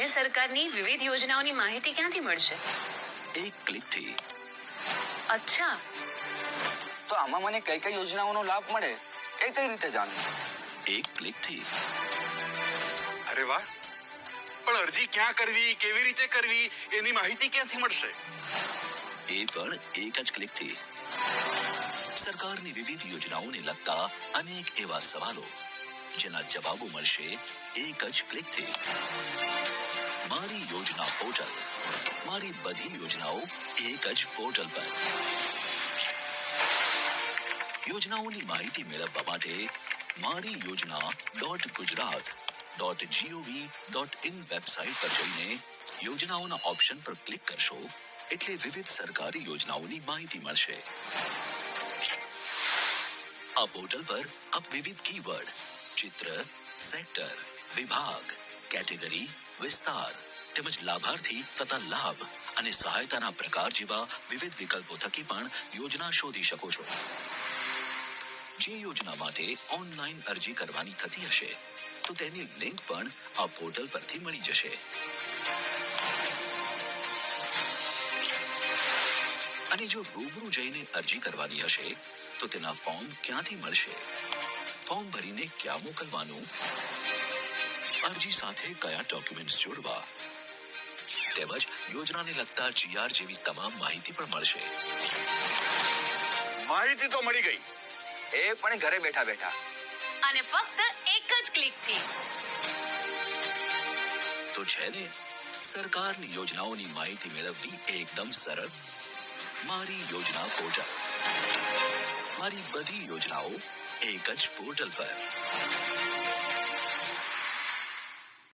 મને સરકારની વિવિધ યોજનાઓની માહિતી ક્યાંથી મળશે? એક ક્લિકથી. અચ્છા, તો આમાં મને કઈ કઈ યોજનાઓનો લાભ મળે એ કઈ રીતે જાણવું? એક ક્લિકથી. અરે વાહ, પણ અરજી ક્યાં કરવી, કેવી રીતે કરવી એની માહિતી ક્યાંથી મળશે? એ પણ એક જ ક્લિકથી. સરકારની વિવિધ યોજનાઓને લગતા અનેક એવા સવાલો જેના જવાબો મળશે એક જ ક્લિકથી. મારી યોજના પોર્ટલ. મારી બધી યોજનાઓ એક જ પોર્ટલ પર. યોજનાઓની માહિતી મેળવવા માટે મારી યોજના.ગુજરાત.gov.in વેબસાઇટ પર જઈને યોજનાઓના ઓપ્શન પર ક્લિક કરશો એટલે વિવિધ સરકારી યોજનાઓની માહિતી મળશે. આ પોર્ટલ પર આપ વિવિધ કીવર્ડ, ચિત્ર, સેક્ટર, વિભાગ, કેટેગરી, વિસ્તાર તેમજ લાભાર્થી તથા લાભ અને સહાયતાના પ્રકાર જેવા વિવિધ વિકલ્પો થકી પણ યોજના શોધી શકો છો. જે યોજના માટે ઓનલાઈન અરજી કરવાની થતી હશે તો તેની લિંક પણ આ પોર્ટલ પરથી મળી જશે. અને જો રૂબરૂ જઈને અરજી કરવાની હશે તો તેના ફોર્મ ક્યાંથી મળશે? ફોર્મ ભરીને ક્યાં મોકલવાનું? અરજી સાથે કયા ડોક્યુમેન્ટ્સ જોડવા તેમજ યોજનાને લગતા GR જેવી તમામ માહિતી પણ મળશે. માહિતી તો મળી ગઈ, એ પણ ઘરે બેઠા બેઠા અને ફક્ત એક જ ક્લિકથી. તો છે ને, સરકારની યોજનાઓની માહિતી મેળવવી એકદમ સરળ. મારી યોજના પોર્ટલ. મારી બધી યોજનાઓ એક જ પોર્ટલ પર.